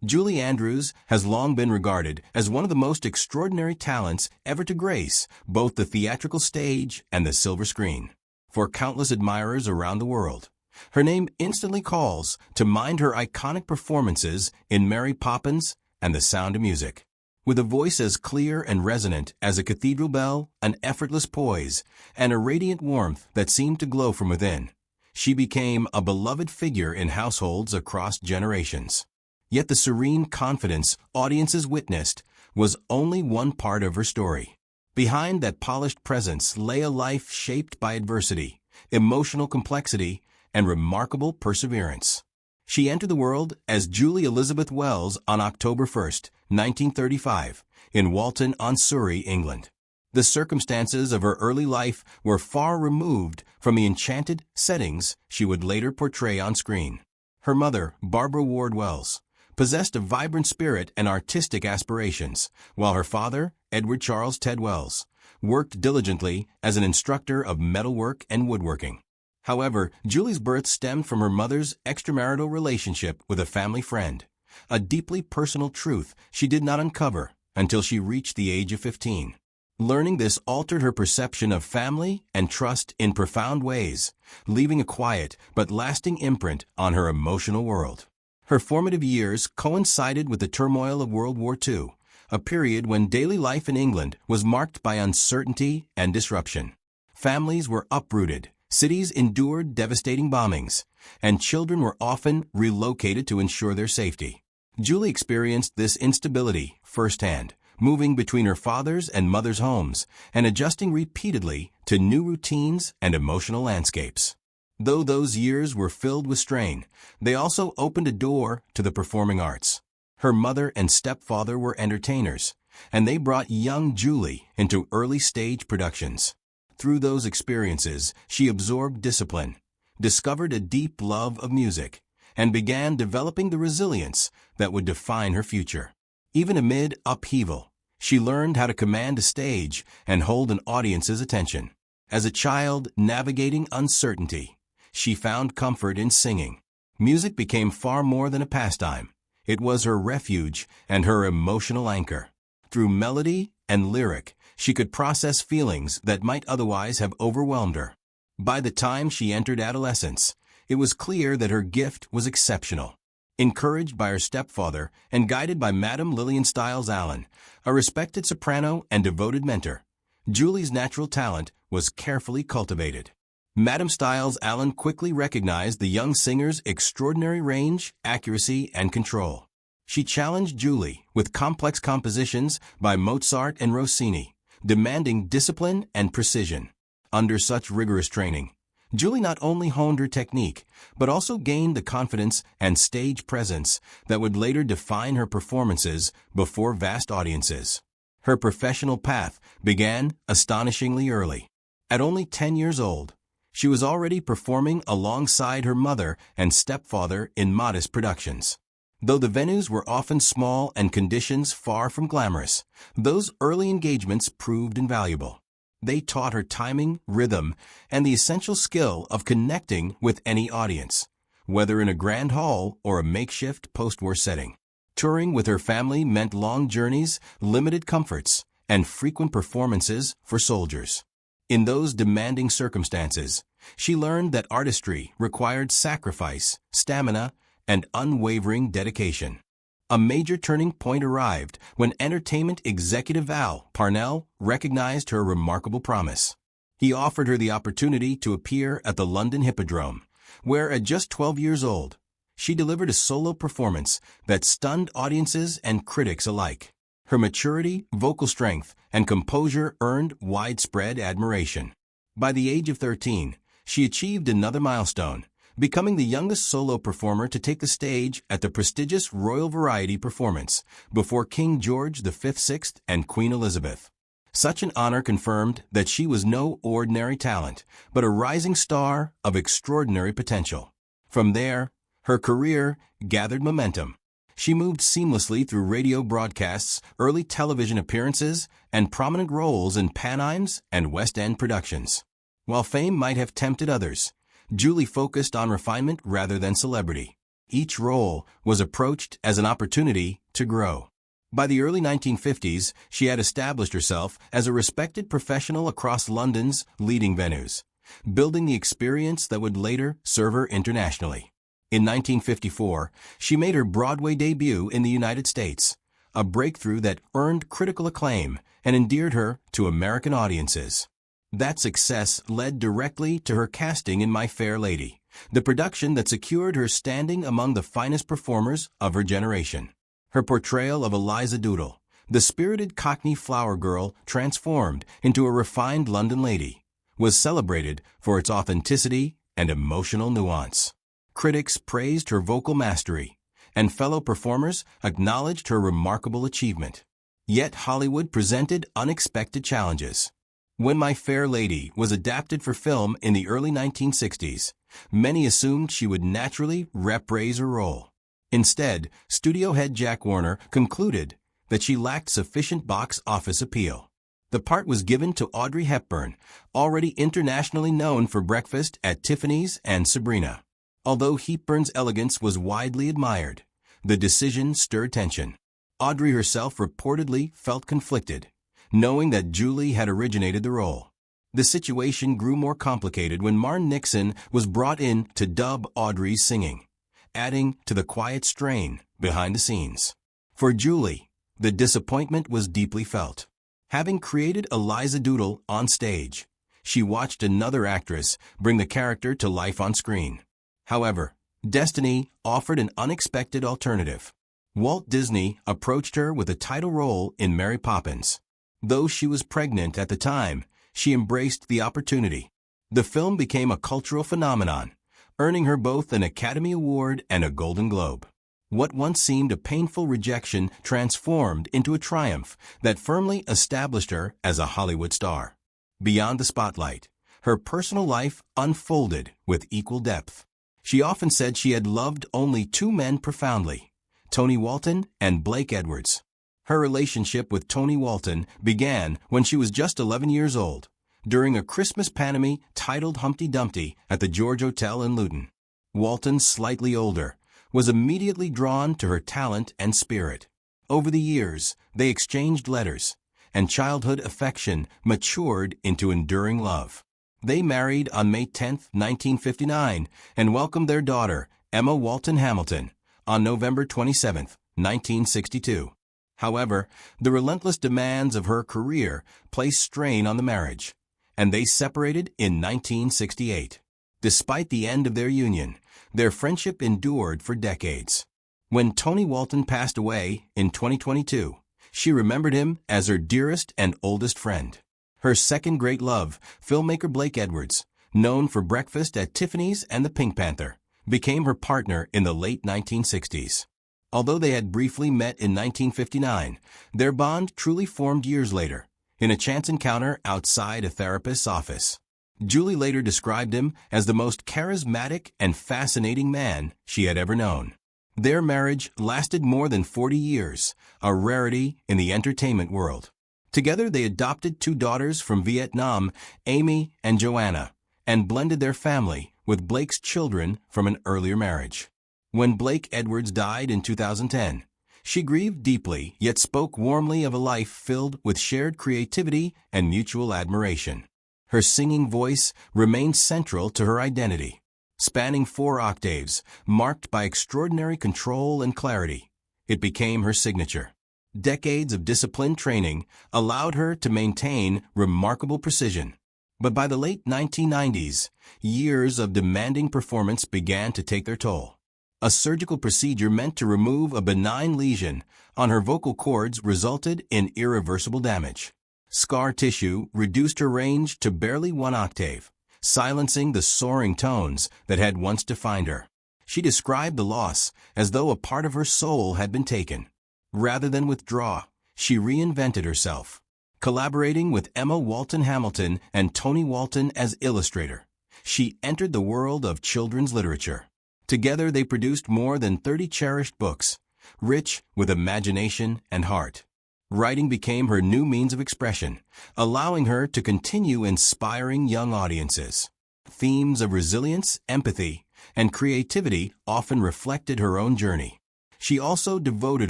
Julie Andrews has long been regarded as one of the most extraordinary talents ever to grace both the theatrical stage and the silver screen. For countless admirers around the world, her name instantly calls to mind her iconic performances in Mary Poppins and The Sound of Music. With a voice as clear and resonant as a cathedral bell, an effortless poise, and a radiant warmth that seemed to glow from within, she became a beloved figure in households across generations. Yet the serene confidence audiences witnessed was only one part of her story. Behind that polished presence lay a life shaped by adversity, emotional complexity, and remarkable perseverance. She entered the world as Julie Elizabeth Wells on October 1, 1935, in Walton-on-Surrey, England. The circumstances of her early life were far removed from the enchanted settings she would later portray on screen. Her mother, Barbara Ward Wells, possessed a vibrant spirit and artistic aspirations, while her father, Edward Charles Ted Wells, worked diligently as an instructor of metalwork and woodworking. However, Julie's birth stemmed from her mother's extramarital relationship with a family friend, a deeply personal truth she did not uncover until she reached the age of 15. Learning this altered her perception of family and trust in profound ways, leaving a quiet but lasting imprint on her emotional world. Her formative years coincided with the turmoil of World War II, a period when daily life in England was marked by uncertainty and disruption. Families were uprooted, cities endured devastating bombings, and children were often relocated to ensure their safety. Julie experienced this instability firsthand, moving between her father's and mother's homes and adjusting repeatedly to new routines and emotional landscapes. Though those years were filled with strain, they also opened a door to the performing arts. Her mother and stepfather were entertainers, and they brought young Julie into early-stage productions. Through those experiences, she absorbed discipline, discovered a deep love of music, and began developing the resilience that would define her future. Even amid upheaval, she learned how to command a stage and hold an audience's attention. As a child navigating uncertainty, she found comfort in singing. Music became far more than a pastime. It was her refuge and her emotional anchor. Through melody and lyric, she could process feelings that might otherwise have overwhelmed her. By the time she entered adolescence, it was clear that her gift was exceptional. Encouraged by her stepfather and guided by Madame Lillian Stiles Allen, a respected soprano and devoted mentor, Julie's natural talent was carefully cultivated. Madame Stiles Allen quickly recognized the young singer's extraordinary range, accuracy, and control. She challenged Julie with complex compositions by Mozart and Rossini, demanding discipline and precision. Under such rigorous training, Julie not only honed her technique, but also gained the confidence and stage presence that would later define her performances before vast audiences. Her professional path began astonishingly early. At only 10 years old, she was already performing alongside her mother and stepfather in modest productions. Though the venues were often small and conditions far from glamorous, those early engagements proved invaluable. They taught her timing, rhythm, and the essential skill of connecting with any audience, whether in a grand hall or a makeshift post-war setting. Touring with her family meant long journeys, limited comforts, and frequent performances for soldiers. In those demanding circumstances, she learned that artistry required sacrifice, stamina, and unwavering dedication. A major turning point arrived when entertainment executive Al Parnell recognized her remarkable promise. He offered her the opportunity to appear at the London Hippodrome, where at just 12 years old, she delivered a solo performance that stunned audiences and critics alike. Her maturity, vocal strength, and composure earned widespread admiration. By the age of 13, she achieved another milestone, becoming the youngest solo performer to take the stage at the prestigious Royal Variety Performance before King George VI and Queen Elizabeth. Such an honor confirmed that she was no ordinary talent, but a rising star of extraordinary potential. From there, her career gathered momentum. She moved seamlessly through radio broadcasts, early television appearances, and prominent roles in pantomimes and West End productions. While fame might have tempted others, Julie focused on refinement rather than celebrity. Each role was approached as an opportunity to grow. By the early 1950s, she had established herself as a respected professional across London's leading venues, building the experience that would later serve her internationally. In 1954, she made her Broadway debut in the United States, a breakthrough that earned critical acclaim and endeared her to American audiences. That success led directly to her casting in My Fair Lady, the production that secured her standing among the finest performers of her generation. Her portrayal of Eliza Doolittle, the spirited Cockney flower girl transformed into a refined London lady, was celebrated for its authenticity and emotional nuance. Critics praised her vocal mastery, and fellow performers acknowledged her remarkable achievement. Yet Hollywood presented unexpected challenges. When My Fair Lady was adapted for film in the early 1960s, many assumed she would naturally reprise her role. Instead, studio head Jack Warner concluded that she lacked sufficient box office appeal. The part was given to Audrey Hepburn, already internationally known for Breakfast at Tiffany's and Sabrina. Although Hepburn's elegance was widely admired, the decision stirred tension. Audrey herself reportedly felt conflicted, knowing that Julie had originated the role. The situation grew more complicated when Martin Nixon was brought in to dub Audrey's singing, adding to the quiet strain behind the scenes. For Julie, the disappointment was deeply felt. Having created Eliza Doolittle on stage, she watched another actress bring the character to life on screen. However, destiny offered an unexpected alternative. Walt Disney approached her with a title role in Mary Poppins. Though she was pregnant at the time, she embraced the opportunity. The film became a cultural phenomenon, earning her both an Academy Award and a Golden Globe. What once seemed a painful rejection transformed into a triumph that firmly established her as a Hollywood star. Beyond the spotlight, her personal life unfolded with equal depth. She often said she had loved only two men profoundly, Tony Walton and Blake Edwards. Her relationship with Tony Walton began when she was just 11 years old, during a Christmas pantomime titled Humpty Dumpty at the George Hotel in Luton. Walton, slightly older, was immediately drawn to her talent and spirit. Over the years, they exchanged letters, and childhood affection matured into enduring love. They married on May 10, 1959, and welcomed their daughter, Emma Walton Hamilton, on November 27, 1962. However, the relentless demands of her career placed strain on the marriage, and they separated in 1968. Despite the end of their union, their friendship endured for decades. When Tony Walton passed away in 2022, she remembered him as her dearest and oldest friend. Her second great love, filmmaker Blake Edwards, known for Breakfast at Tiffany's and The Pink Panther, became her partner in the late 1960s. Although they had briefly met in 1959, their bond truly formed years later, in a chance encounter outside a therapist's office. Julie later described him as the most charismatic and fascinating man she had ever known. Their marriage lasted more than 40 years, a rarity in the entertainment world. Together they adopted two daughters from Vietnam, Amy and Joanna, and blended their family with Blake's children from an earlier marriage. When Blake Edwards died in 2010, she grieved deeply yet spoke warmly of a life filled with shared creativity and mutual admiration. Her singing voice remained central to her identity, spanning 4 octaves, marked by extraordinary control and clarity. It became her signature. Decades of disciplined training allowed her to maintain remarkable precision. But by the late 1990s, years of demanding performance began to take their toll. A surgical procedure meant to remove a benign lesion on her vocal cords resulted in irreversible damage. Scar tissue reduced her range to barely 1 octave, silencing the soaring tones that had once defined her. She described the loss as though a part of her soul had been taken. Rather than withdraw, she reinvented herself. Collaborating with Emma Walton Hamilton and Tony Walton as illustrator, she entered the world of children's literature. Together they produced more than 30 cherished books, rich with imagination and heart. Writing became her new means of expression, allowing her to continue inspiring young audiences. Themes of resilience, empathy, and creativity often reflected her own journey. She also devoted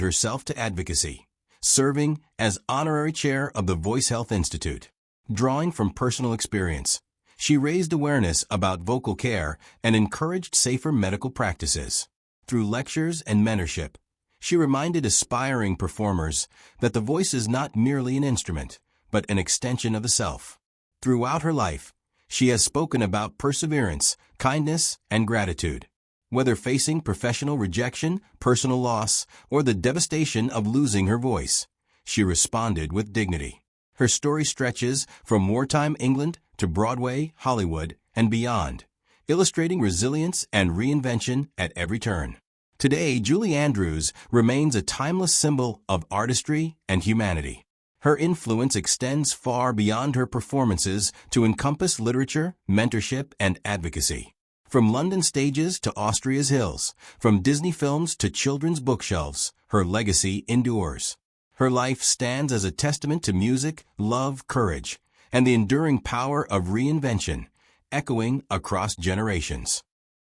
herself to advocacy, serving as honorary chair of the Voice Health Institute. Drawing from personal experience, she raised awareness about vocal care and encouraged safer medical practices. Through lectures and mentorship, she reminded aspiring performers that the voice is not merely an instrument, but an extension of the self. Throughout her life, she has spoken about perseverance, kindness, and gratitude. Whether facing professional rejection, personal loss, or the devastation of losing her voice, she responded with dignity. Her story stretches from wartime England to Broadway, Hollywood, and beyond, illustrating resilience and reinvention at every turn. Today, Julie Andrews remains a timeless symbol of artistry and humanity. Her influence extends far beyond her performances to encompass literature, mentorship, and advocacy. From London stages to Austria's hills, from Disney films to children's bookshelves, her legacy endures. Her life stands as a testament to music, love, courage, and the enduring power of reinvention, echoing across generations.